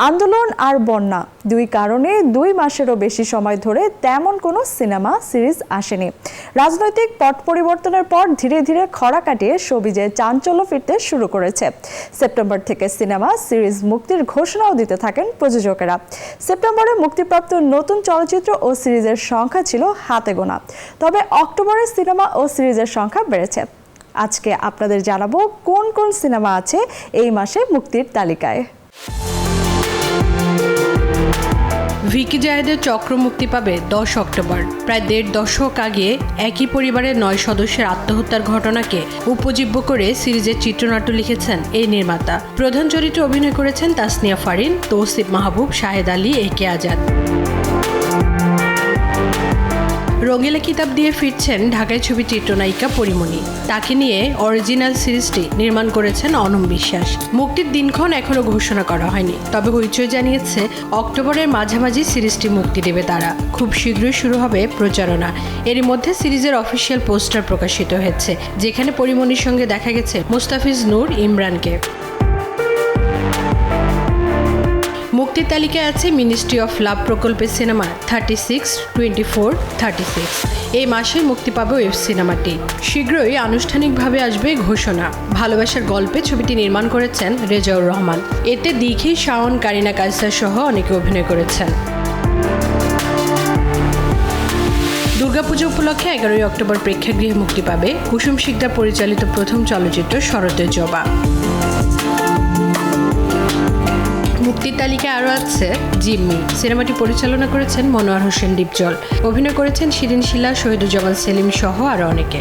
আন্দোলন আর বন্যা দুই কারণে 2 মাসেরও বেশি সময় ধরে তেমন কোনো সিনেমা সিরিজ আসেনি। রাজনৈতিক পট পরিবর্তনের পর ধীরে ধীরে খরা কাটিয়ে শোবিজে চাঞ্চল্য ফিরতে শুরু করেছে। সেপ্টেম্বর থেকে সিনেমা সিরিজ মুক্তির ঘোষণাও দিতে থাকেন প্রযোজকেরা। সেপ্টেম্বরে মুক্তিপ্রাপ্ত নতুন চলচ্চিত্র ও সিরিজের সংখ্যা ছিল হাতে গোনা, তবে অক্টোবরে সিনেমা ও সিরিজের সংখ্যা বেড়েছে। আজকে আপনাদের জানাবো কোন কোন সিনেমা আছে এই মাসে মুক্তির তালিকায়। ভিকি জায়েদের চক্র মুক্তি পাবে 10 অক্টোবর। প্রায় 1.5 দশক আগে একই পরিবারের 9 সদস্যের আত্মহত্যার ঘটনাকে উপজীব্য করে সিরিজের চিত্রনাট্য লিখেছেন এই নির্মাতা। প্রধান চরিত্রে অভিনয় করেছেন তাসনিয়া ফারিন, তৌসিফ মাহবুব, শাহেদ আলী, একে আজাদ। রঙিলা কিতাব দিয়ে ফিরছেন ঢাকায় ছবি চিত্রনায়িকা পরিমণি। তাকে নিয়ে অরিজিনাল সিরিজটি নির্মাণ করেছেন অনম বিশ্বাস। মুক্তির দিনক্ষণ এখনো ঘোষণা করা হয়নি, তবে হইচই জানিয়েছে অক্টোবরের মাঝামাঝি সিরিজটি মুক্তি দেবে তারা। খুব শীঘ্রই শুরু হবে প্রচারণা। এরই মধ্যে সিরিজের অফিসিয়াল পোস্টার প্রকাশিত হয়েছে, যেখানে পরিমণির সঙ্গে দেখা গেছে মুস্তাফিজ নূর ইমরানকে। মুক্তির তালিকায় আছে মিনিস্ট্রি অফ লাভ প্রকল্পের সিনেমা 36, 24, 36। এই মাসে মুক্তি পাবে ওয়েব সিনেমাটি। শীঘ্রই আনুষ্ঠানিকভাবে আসবে ঘোষণা। ভালোবাসার গল্পে ছবিটি নির্মাণ করেছেন রেজাউর রহমান। এতে দিঘি, শাওন, কারিনা কায়সার সহ অনেকে অভিনয় করেছেন। দুর্গাপুজো উপলক্ষে 11 অক্টোবর প্রেক্ষাগৃহে মুক্তি পাবে কুসুম শিকদার পরিচালিত প্রথম চলচ্চিত্র শরতের জবা। মুক্তির তালিকায় আরও আছে জিম্মি। সিনেমাটি পরিচালনা করেছেন মনোয়ার হোসেন ডিপজল। অভিনয় করেছেন শিরিন শিলা, শহীদুজ্জামান সেলিম সহ আরও অনেকে।